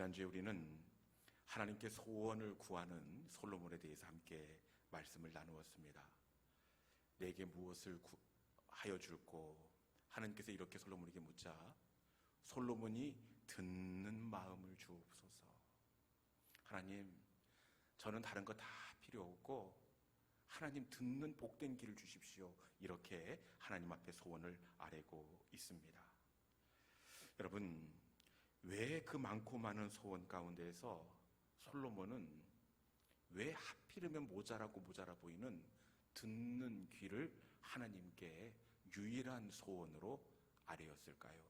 지난주에 우리는 하나님께 소원을 구하는 솔로몬에 대해서 함께 말씀을 나누었습니다. 내게 무엇을 하여 줄꼬? 하나님께서 이렇게 솔로몬에게 묻자 솔로몬이 듣는 마음을 주옵소서. 하나님, 저는 다른 거 다 필요 없고 하나님 듣는 복된 길을 주십시오. 이렇게 하나님 앞에 소원을 아뢰고 있습니다. 여러분, 왜 그 많고 많은 소원 가운데에서 솔로몬은 왜 하필이면 모자라고 모자라 보이는 듣는 귀를 하나님께 유일한 소원으로 아뢰었을까요?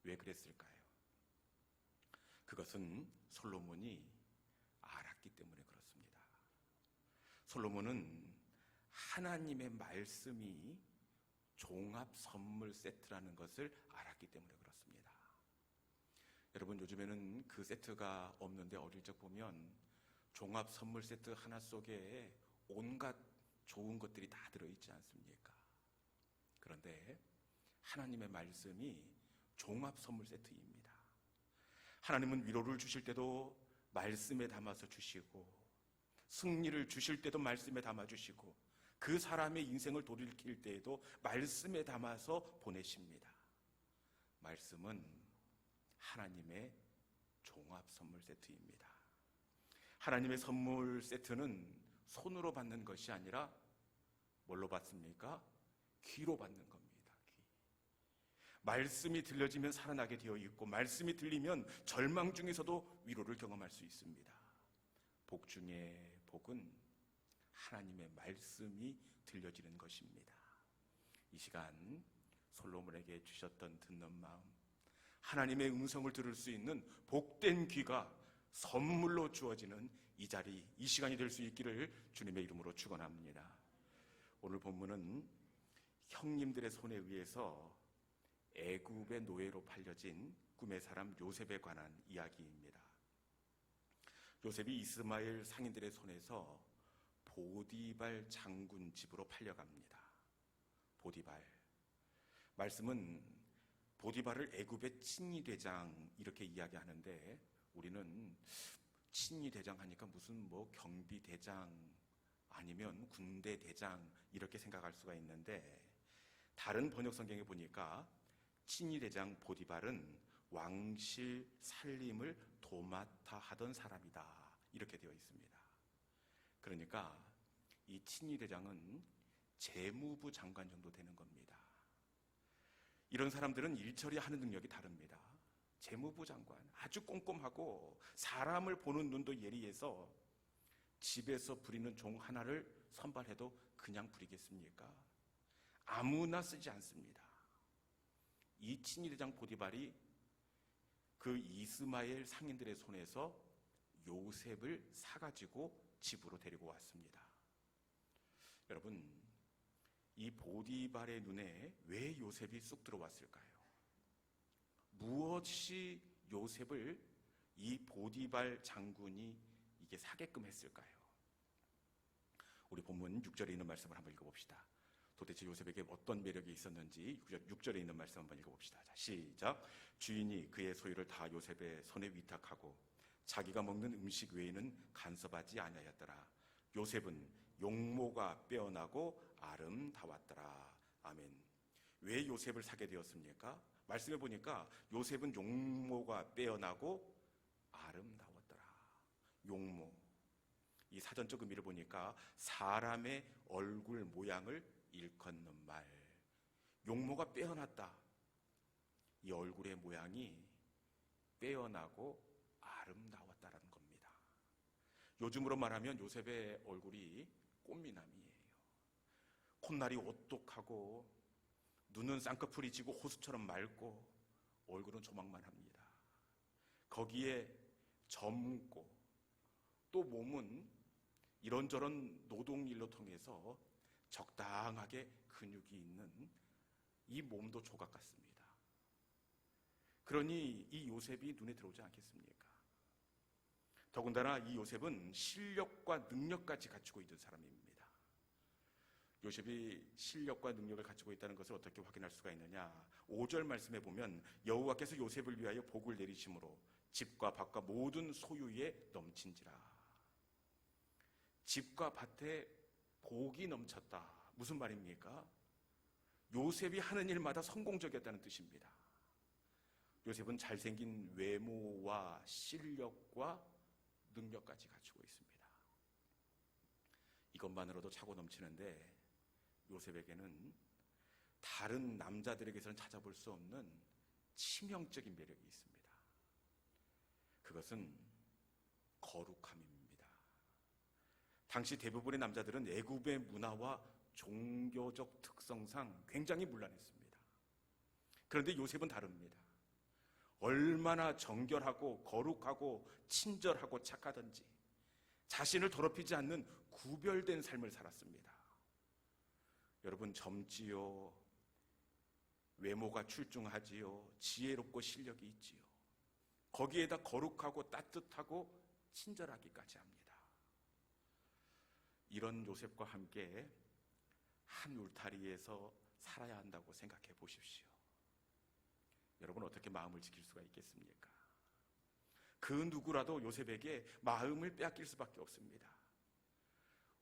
왜 그랬을까요? 그것은 솔로몬이 알았기 때문에 그렇습니다. 솔로몬은 하나님의 말씀이 종합 선물 세트라는 것을 알았기 때문에 그렇습니다. 여러분, 요즘에는 그 세트가 없는데 어릴 적 보면 종합 선물 세트 하나 속에 온갖 좋은 것들이 다 들어있지 않습니까? 그런데 하나님의 말씀이 종합 선물 세트입니다. 하나님은 위로를 주실 때도 말씀에 담아서 주시고, 승리를 주실 때도 말씀에 담아주시고, 그 사람의 인생을 돌이킬 때에도 말씀에 담아서 보내십니다. 말씀은 하나님의 종합 선물 세트입니다. 하나님의 선물 세트는 손으로 받는 것이 아니라 뭘로 받습니까? 귀로 받는 겁니다. 귀. 말씀이 들려지면 살아나게 되어 있고, 말씀이 들리면 절망 중에서도 위로를 경험할 수 있습니다. 복 중에 복은 하나님의 말씀이 들려지는 것입니다. 이 시간 솔로몬에게 주셨던 듣는 마음, 하나님의 음성을 들을 수 있는 복된 귀가 선물로 주어지는 이 자리, 이 시간이 될 수 있기를 주님의 이름으로 축원합니다. 오늘 본문은 형님들의 손에 의해서 애굽의 노예로 팔려진 꿈의 사람 요셉에 관한 이야기입니다. 요셉이 이스마엘 상인들의 손에서 보디발 장군 집으로 팔려갑니다. 보디발, 말씀은 보디발을 애굽의 친위대장 이렇게 이야기하는데, 우리는 친위대장 하니까 무슨 경비대장 아니면 군대대장 이렇게 생각할 수가 있는데, 다른 번역 성경에 보니까 친위대장 보디발은 왕실 살림을 도맡아 하던 사람이다 이렇게 되어 있습니다. 그러니까 이 친위대장은 재무부 장관 정도 되는 겁니다. 이런 사람들은 일처리 하는 능력이 다릅니다. 재무부 장관, 아주 꼼꼼하고 사람을 보는 눈도 예리해서 집에서 부리는 종 하나를 선발해도 그냥 부리겠습니까? 아무나 쓰지 않습니다. 이 친위대장 보디발이 그 이스마엘 상인들의 손에서 요셉을 사가지고 집으로 데리고 왔습니다. 여러분, 이 보디발의 눈에 왜 요셉이 쑥 들어왔을까요? 무엇이 요셉을 이 보디발 장군이 이게 사게끔 했을까요? 우리 본문 6절에 있는 말씀을 한번 읽어봅시다. 도대체 요셉에게 어떤 매력이 있었는지 6절에 있는 말씀 한번 읽어봅시다. 자, 시작. 주인이 그의 소유를 다 요셉의 손에 위탁하고 자기가 먹는 음식 외에는 간섭하지 아니하였더라. 요셉은 용모가 빼어나고 아름다웠더라. 아멘. 왜 요셉을 사게 되었습니까? 말씀해 보니까 요셉은 용모가 빼어나고 아름다웠더라. 용모, 이 사전적 의미를 보니까 사람의 얼굴 모양을 일컫는 말. 용모가 빼어났다. 이 얼굴의 모양이 빼어나고 아름다웠다라는 겁니다. 요즘으로 말하면 요셉의 얼굴이 꽃미남이에요. 콧날이 오똑하고 눈은 쌍꺼풀이 지고 호수처럼 맑고 얼굴은 조망만합니다. 거기에 젊고 또 몸은 이런저런 노동일로 통해서 적당하게 근육이 있는 이 몸도 조각 같습니다. 그러니 이 요셉이 눈에 들어오지 않겠습니까? 더군다나 이 요셉은 실력과 능력까지 갖추고 있는 사람입니다. 요셉이 실력과 능력을 갖추고 있다는 것을 어떻게 확인할 수가 있느냐? 5절 말씀에 보면 여호와께서 요셉을 위하여 복을 내리심으로 집과 밭과 모든 소유에 넘친지라. 집과 밭에 복이 넘쳤다. 무슨 말입니까? 요셉이 하는 일마다 성공적이었다는 뜻입니다. 요셉은 잘생긴 외모와 실력과 능력까지 갖추고 있습니다. 이것만으로도 차고 넘치는데 요셉에게는 다른 남자들에게서는 찾아볼 수 없는 치명적인 매력이 있습니다. 그것은 거룩함입니다. 당시 대부분의 남자들은 애굽의 문화와 종교적 특성상 굉장히 문란했습니다. 그런데 요셉은 다릅니다. 얼마나 정결하고 거룩하고 친절하고 착하든지 자신을 더럽히지 않는 구별된 삶을 살았습니다. 여러분, 젊지요, 외모가 출중하지요, 지혜롭고 실력이 있지요. 거기에다 거룩하고 따뜻하고 친절하기까지 합니다. 이런 요셉과 함께 한 울타리에서 살아야 한다고 생각해 보십시오. 여러분, 어떻게 마음을 지킬 수가 있겠습니까? 그 누구라도 요셉에게 마음을 빼앗길 수밖에 없습니다.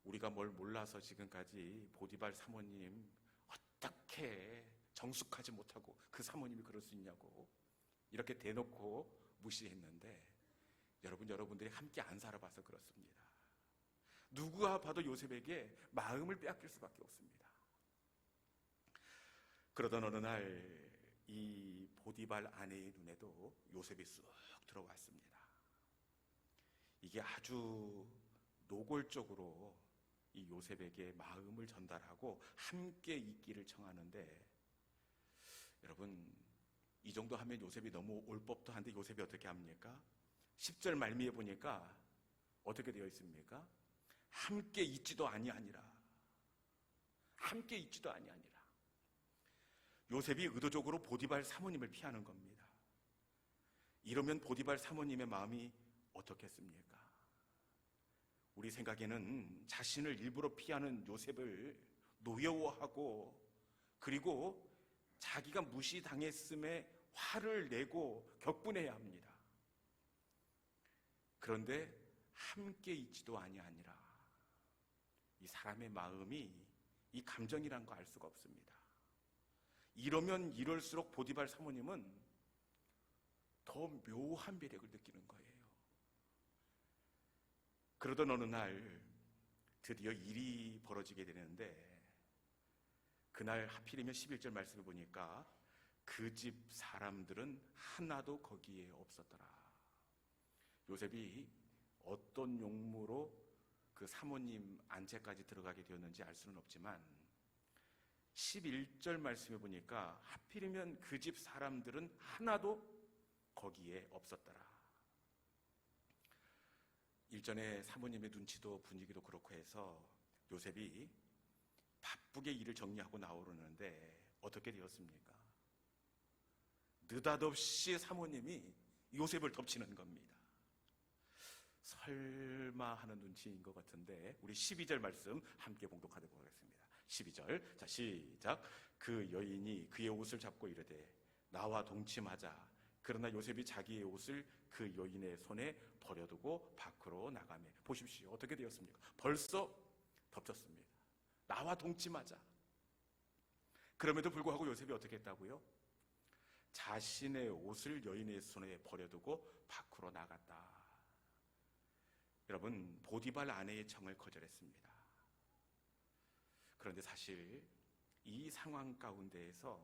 우리가 뭘 몰라서 지금까지 보디발 사모님 어떻게 정숙하지 못하고 그 사모님이 그럴 수 있냐고 이렇게 대놓고 무시했는데, 여러분들이 함께 안 살아봐서 그렇습니다. 누구가 봐도 요셉에게 마음을 빼앗길 수밖에 없습니다. 그러던 어느 날 이 보디발 아내의 눈에도 요셉이 쑥 들어왔습니다. 이게 아주 노골적으로 이 요셉에게 마음을 전달하고 함께 있기를 청하는데, 여러분, 이 정도 하면 요셉이 너무 올 법도 한데 요셉이 어떻게 합니까? 10절 말미에 보니까 어떻게 되어 있습니까? 함께 있지도 아니하니라. 함께 있지도 아니하니라. 요셉이 의도적으로 보디발 사모님을 피하는 겁니다. 이러면 보디발 사모님의 마음이 어떻겠습니까? 우리 생각에는 자신을 일부러 피하는 요셉을 노여워하고, 그리고 자기가 무시당했음에 화를 내고 격분해야 합니다. 그런데 함께 있지도 아니하니라. 이 사람의 마음이 이 감정이란 거 알 수가 없습니다. 이러면 이럴수록 보디발 사모님은 더 묘한 매력을 느끼는 거예요. 그러던 어느 날 드디어 일이 벌어지게 되는데, 그날 하필이면 11절 말씀을 보니까 그 집 사람들은 하나도 거기에 없었더라. 요셉이 어떤 용무로 그 사모님 안채까지 들어가게 되었는지 알 수는 없지만 11절 말씀에 보니까 하필이면 그 집 사람들은 하나도 거기에 없었더라. 일전에 사모님의 눈치도 분위기도 그렇고 해서 요셉이 바쁘게 일을 정리하고 나오려는데 어떻게 되었습니까? 느닷없이 사모님이 요셉을 덮치는 겁니다. 설마 하는 눈치인 것 같은데 우리 12절 말씀 함께 봉독하도록 하겠습니다. 12절, 자 시작. 그 여인이 그의 옷을 잡고 이르되 나와 동침하자. 그러나 요셉이 자기의 옷을 그 여인의 손에 버려두고 밖으로 나가매. 보십시오, 어떻게 되었습니까? 벌써 덮쳤습니다. 나와 동침하자. 그럼에도 불구하고 요셉이 어떻게 했다고요? 자신의 옷을 여인의 손에 버려두고 밖으로 나갔다. 여러분, 보디발 아내의 청을 거절했습니다. 그런데 사실 이 상황 가운데에서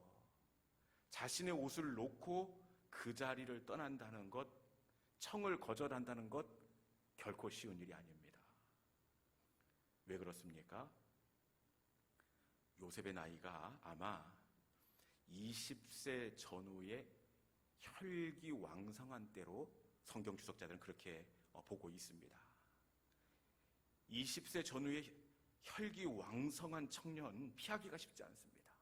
자신의 옷을 놓고 그 자리를 떠난다는 것, 청을 거절한다는 것 결코 쉬운 일이 아닙니다. 왜 그렇습니까? 요셉의 나이가 아마 20세 전후의 혈기왕성한 때로 성경 주석자들은 그렇게 보고 있습니다. 20세 전후의 혈기왕성한 청년 피하기가 쉽지 않습니다.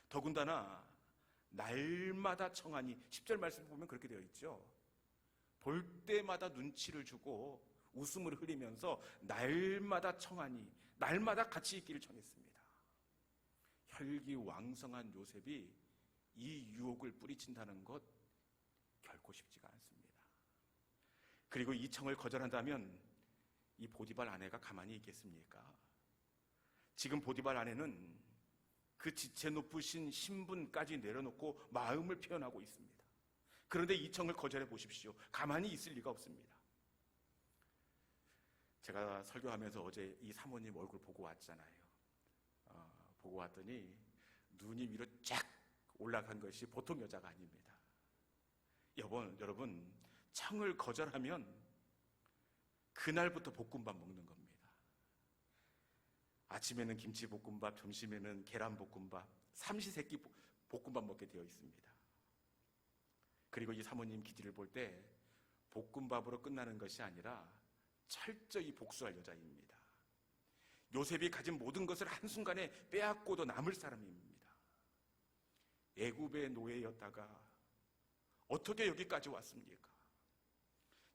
더군다나 날마다 청하니 10절 말씀 보면 그렇게 되어 있죠. 볼 때마다 눈치를 주고 웃음을 흘리면서 날마다 청하니 날마다 같이 있기를 청했습니다. 혈기왕성한 요셉이 이 유혹을 뿌리친다는 것 결코 쉽지가 않습니다. 그리고 이 청을 거절한다면 이 보디발 아내가 가만히 있겠습니까? 지금 보디발 아내는 그 지체 높으신 신분까지 내려놓고 마음을 표현하고 있습니다. 그런데 이 청을 거절해 보십시오. 가만히 있을 리가 없습니다. 제가 설교하면서 어제 이 사모님 얼굴 보고 왔잖아요. 보고 왔더니 눈이 위로 쫙 올라간 것이 보통 여자가 아닙니다. 여러분, 청을 거절하면 그날부터 볶음밥 먹는 겁니다. 아침에는 김치볶음밥, 점심에는 계란볶음밥, 삼시세끼 볶음밥 먹게 되어 있습니다. 그리고 이 사모님 기질을 볼 때 볶음밥으로 끝나는 것이 아니라 철저히 복수할 여자입니다. 요셉이 가진 모든 것을 한순간에 빼앗고도 남을 사람입니다. 애굽의 노예였다가 어떻게 여기까지 왔습니까?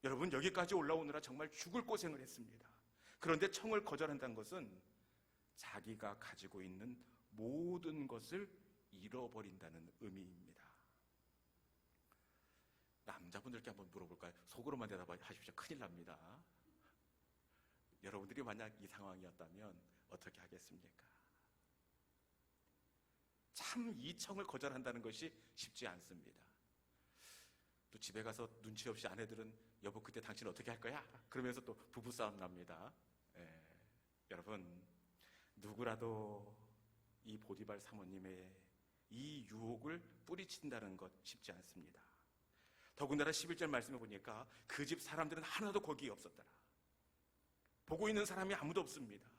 여러분, 여기까지 올라오느라 정말 죽을 고생을 했습니다. 그런데 청을 거절한다는 것은 자기가 가지고 있는 모든 것을 잃어버린다는 의미입니다. 남자분들께 한번 물어볼까요? 속으로만 대답하십시오. 큰일 납니다. 여러분들이 만약 이 상황이었다면 어떻게 하겠습니까? 참 이 청을 거절한다는 것이 쉽지 않습니다. 또 집에 가서 눈치 없이 아내들은 여보 그때 당신 어떻게 할 거야? 그러면서 또 부부싸움 납니다. 여러분, 누구라도 이 보디발 사모님의 이 유혹을 뿌리친다는 것 쉽지 않습니다. 더군다나 11절 말씀에 보니까 그 집 사람들은 하나도 거기에 없었더라. 보고 있는 사람이 아무도 없습니다.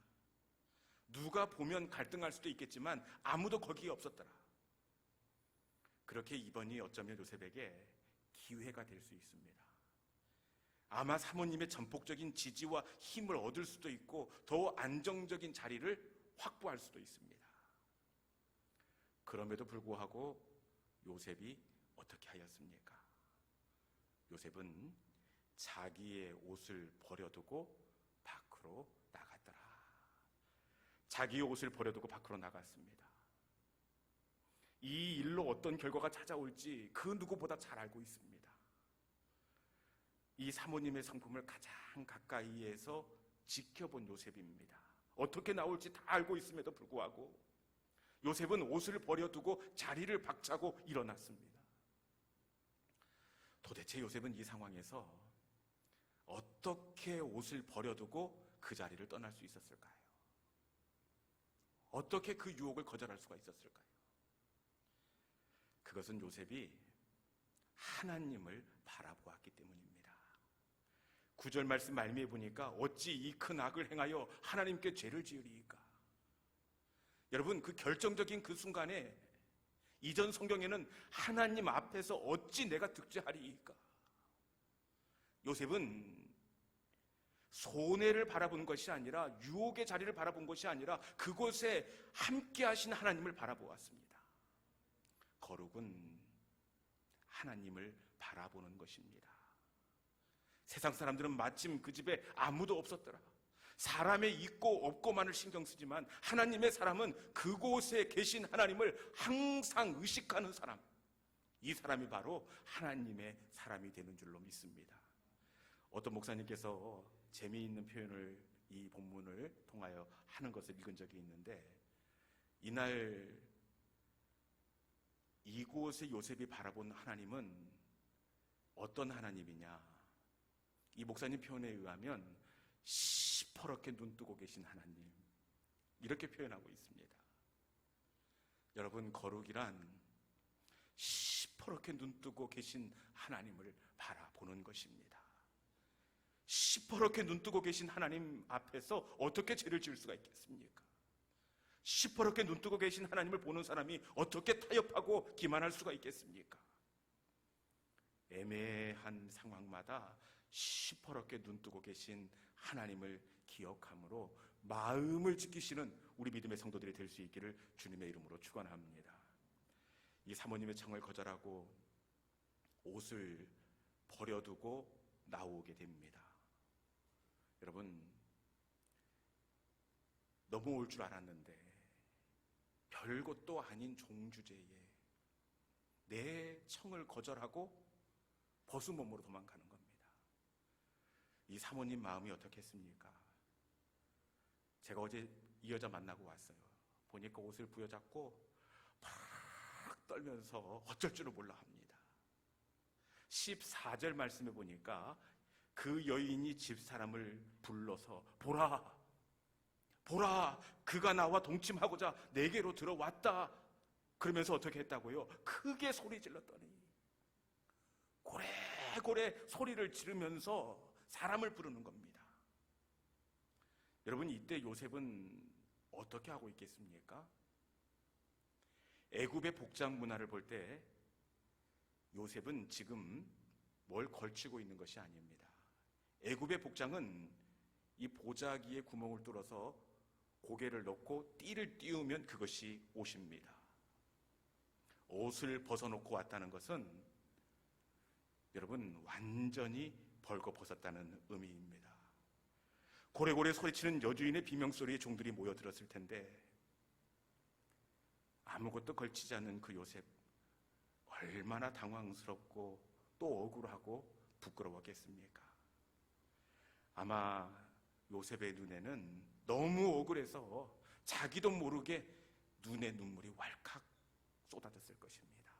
누가 보면 갈등할 수도 있겠지만 아무도 거기에 없었더라. 그렇게 이번이 어쩌면 요셉에게 기회가 될 수 있습니다. 아마 사모님의 전폭적인 지지와 힘을 얻을 수도 있고 더 안정적인 자리를 확보할 수도 있습니다. 그럼에도 불구하고 요셉이 어떻게 하였습니까? 요셉은 자기의 옷을 버려두고 밖으로 나갔더라. 자기의 옷을 버려두고 밖으로 나갔습니다. 이 일로 어떤 결과가 찾아올지 그 누구보다 잘 알고 있습니다. 이 사모님의 성품을 가장 가까이에서 지켜본 요셉입니다. 어떻게 나올지 다 알고 있음에도 불구하고 요셉은 옷을 버려두고 자리를 박차고 일어났습니다. 도대체 요셉은 이 상황에서 어떻게 옷을 버려두고 그 자리를 떠날 수 있었을까요? 어떻게 그 유혹을 거절할 수가 있었을까요? 그것은 요셉이 하나님을 바라보았기 때문입니다. 9절 말씀 말미에 보니까 어찌 이 큰 악을 행하여 하나님께 죄를 지으리이까. 여러분, 그 결정적인 그 순간에 이전 성경에는 하나님 앞에서 어찌 내가 득죄하리이까. 요셉은 손해를 바라보는 것이 아니라 유혹의 자리를 바라본 것이 아니라 그곳에 함께 하신 하나님을 바라보았습니다. 거룩은 하나님을 바라보는 것입니다. 세상 사람들은 마침 그 집에 아무도 없었더라. 사람의 있고 없고만을 신경 쓰지만 하나님의 사람은 그곳에 계신 하나님을 항상 의식하는 사람, 이 사람이 바로 하나님의 사람이 되는 줄로 믿습니다. 어떤 목사님께서 재미있는 표현을 이 본문을 통하여 하는 것을 읽은 적이 있는데, 이날 이곳에 요셉이 바라본 하나님은 어떤 하나님이냐, 이 목사님 표현에 의하면 시퍼렇게 눈뜨고 계신 하나님, 이렇게 표현하고 있습니다. 여러분, 거룩이란 시퍼렇게 눈뜨고 계신 하나님을 바라보는 것입니다. 시퍼렇게 눈뜨고 계신 하나님 앞에서 어떻게 죄를 지을 수가 있겠습니까? 시퍼렇게 눈뜨고 계신 하나님을 보는 사람이 어떻게 타협하고 기만할 수가 있겠습니까? 애매한 상황마다 시퍼렇게 눈뜨고 계신 하나님을 기억함으로 마음을 지키시는 우리 믿음의 성도들이 될 수 있기를 주님의 이름으로 축원합니다. 이 사모님의 청을 거절하고 옷을 버려두고 나오게 됩니다. 여러분, 넘어올 줄 알았는데 별것도 아닌 종주제에 내 청을 거절하고 버스몸으로 도망가는 겁니다. 이 사모님 마음이 어떻겠습니까? 제가 어제 이 여자 만나고 왔어요. 보니까 옷을 부여잡고 팍 떨면서 어쩔 줄을 몰라 합니다. 14절 말씀에 보니까 그 여인이 집사람을 불러서 보라, 보라, 그가 나와 동침하고자 내게로 들어왔다. 그러면서 어떻게 했다고요? 크게 소리 질렀더니 고래고래 소리를 지르면서 사람을 부르는 겁니다. 여러분, 이때 요셉은 어떻게 하고 있겠습니까? 애굽의 복장 문화를 볼 때 요셉은 지금 뭘 걸치고 있는 것이 아닙니다. 애굽의 복장은 이 보자기에 구멍을 뚫어서 고개를 넣고 띠를 띄우면 그것이 옷입니다. 옷을 벗어놓고 왔다는 것은 여러분 완전히 벌거벗었다는 의미입니다. 고래고래 소리치는 여주인의 비명소리에 종들이 모여들었을 텐데 아무것도 걸치지 않는 그 요셉, 얼마나 당황스럽고 또 억울하고 부끄러웠겠습니까? 아마 요셉의 눈에는 너무 억울해서 자기도 모르게 눈에 눈물이 왈칵 쏟아졌을 것입니다.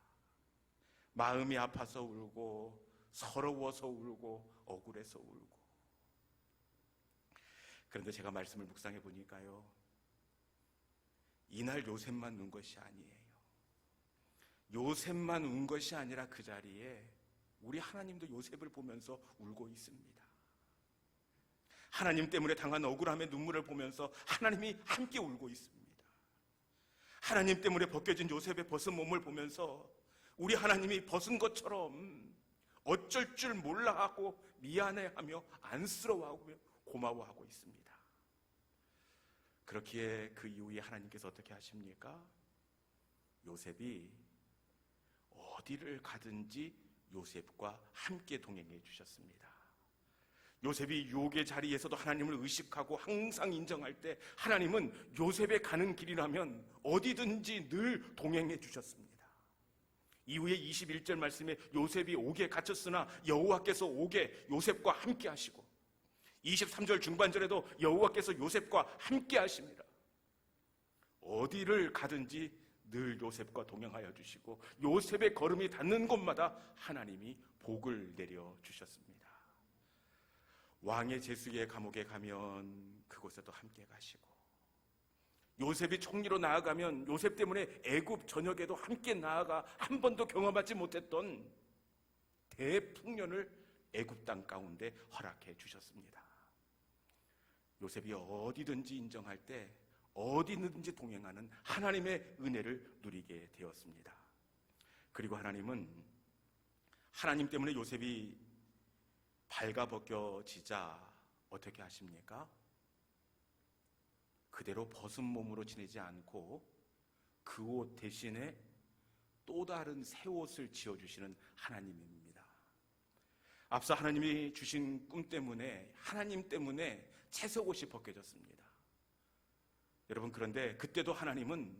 마음이 아파서 울고 서러워서 울고 억울해서 울고. 그런데 제가 말씀을 묵상해 보니까요, 이날 요셉만 운 것이 아니에요. 요셉만 운 것이 아니라 그 자리에 우리 하나님도 요셉을 보면서 울고 있습니다. 하나님 때문에 당한 억울함의 눈물을 보면서 하나님이 함께 울고 있습니다. 하나님 때문에 벗겨진 요셉의 벗은 몸을 보면서 우리 하나님이 벗은 것처럼 어쩔 줄 몰라 하고 미안해하며 안쓰러워하고 고마워하고 있습니다. 그렇기에 그 이후에 하나님께서 어떻게 하십니까? 요셉이 어디를 가든지 요셉과 함께 동행해 주셨습니다. 요셉이 유혹의 자리에서도 하나님을 의식하고 항상 인정할 때 하나님은 요셉의 가는 길이라면 어디든지 늘 동행해 주셨습니다. 이후에 21절 말씀에 요셉이 옥에 갇혔으나 여호와께서 옥에 요셉과 함께 하시고 23절 중반절에도 여호와께서 요셉과 함께 하십니다. 어디를 가든지 늘 요셉과 동행하여 주시고 요셉의 걸음이 닿는 곳마다 하나님이 복을 내려 주셨습니다. 왕의 제수의 감옥에 가면 그곳에도 함께 가시고 요셉이 총리로 나아가면 요셉 때문에 애굽 전역에도 함께 나아가 한 번도 경험하지 못했던 대풍년을 애굽 땅 가운데 허락해 주셨습니다. 요셉이 어디든지 인정할 때 어디든지 동행하는 하나님의 은혜를 누리게 되었습니다. 그리고 하나님은 하나님 때문에 요셉이 발가벗겨지자 어떻게 하십니까? 그대로 벗은 몸으로 지내지 않고 그 옷 대신에 또 다른 새 옷을 지어주시는 하나님입니다. 앞서 하나님이 주신 꿈 때문에 하나님 때문에 채색 옷이 벗겨졌습니다. 여러분, 그런데 그때도 하나님은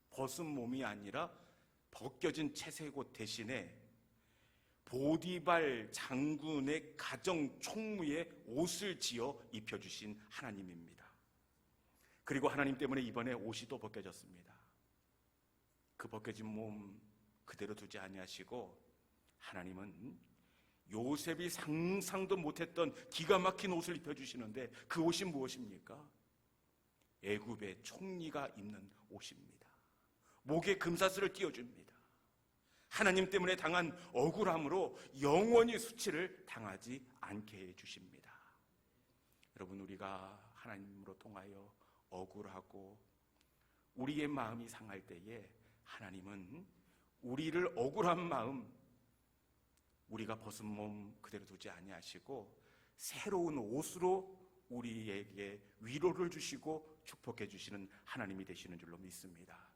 벗은 몸이 아니라 벗겨진 채색 옷 대신에 보디발 장군의 가정 총무에 옷을 지어 입혀주신 하나님입니다. 그리고 하나님 때문에 이번에 옷이 또 벗겨졌습니다. 그 벗겨진 몸 그대로 두지 아니하시고 하나님은 요셉이 상상도 못했던 기가 막힌 옷을 입혀주시는데 그 옷이 무엇입니까? 애굽의 총리가 입는 옷입니다. 목에 금사슬을 띄워줍니다. 하나님 때문에 당한 억울함으로 영원히 수치를 당하지 않게 해주십니다. 여러분, 우리가 하나님으로 통하여 억울하고 우리의 마음이 상할 때에 하나님은 우리를 억울한 마음, 우리가 벗은 몸 그대로 두지 아니하시고 새로운 옷으로 우리에게 위로를 주시고 축복해 주시는 하나님이 되시는 줄로 믿습니다.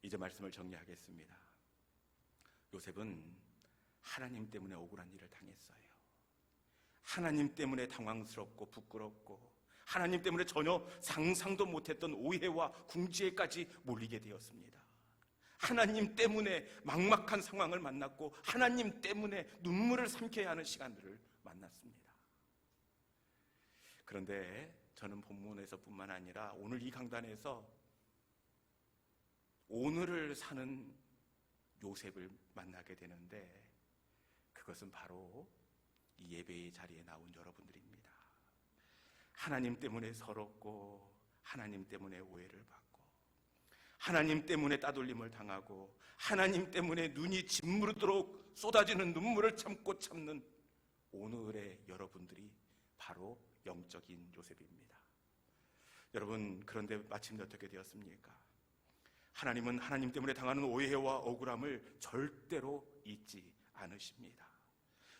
이제 말씀을 정리하겠습니다. 요셉은 하나님 때문에 억울한 일을 당했어요. 하나님 때문에 당황스럽고 부끄럽고 하나님 때문에 전혀 상상도 못했던 오해와 궁지에까지 몰리게 되었습니다. 하나님 때문에 막막한 상황을 만났고 하나님 때문에 눈물을 삼켜야 하는 시간들을 만났습니다. 그런데 저는 본문에서뿐만 아니라 오늘 이 강단에서 오늘을 사는 요셉을 만나게 되는데, 그것은 바로 이 예배의 자리에 나온 여러분들입니다. 하나님 때문에 서럽고, 하나님 때문에 오해를 받고, 하나님 때문에 따돌림을 당하고, 하나님 때문에 눈이 짓무르도록 쏟아지는 눈물을 참고 참는 오늘의 여러분들이 바로 영적인 요셉입니다. 여러분, 그런데 마침내 어떻게 되었습니까? 하나님은 하나님 때문에 당하는 오해와 억울함을 절대로 잊지 않으십니다.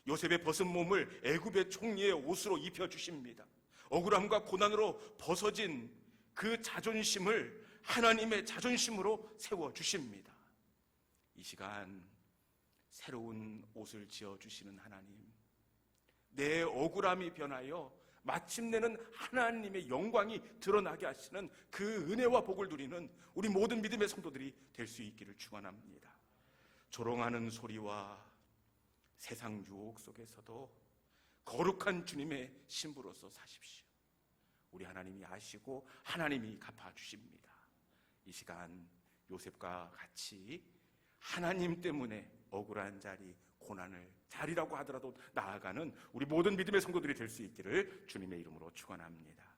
요셉의 벗은 몸을 애굽의 총리의 옷으로 입혀주십니다. 억울함과 고난으로 벗어진 그 자존심을 하나님의 자존심으로 세워주십니다. 이 시간 새로운 옷을 지어주시는 하나님, 내 억울함이 변하여 마침내는 하나님의 영광이 드러나게 하시는 그 은혜와 복을 누리는 우리 모든 믿음의 성도들이 될 수 있기를 축원합니다. 조롱하는 소리와 세상 유혹 속에서도 거룩한 주님의 신부로서 사십시오. 우리 하나님이 아시고 하나님이 갚아주십니다. 이 시간 요셉과 같이 하나님 때문에 억울한 자리, 고난을 자리라고 하더라도 나아가는 우리 모든 믿음의 성도들이 될 수 있기를 주님의 이름으로 축원합니다.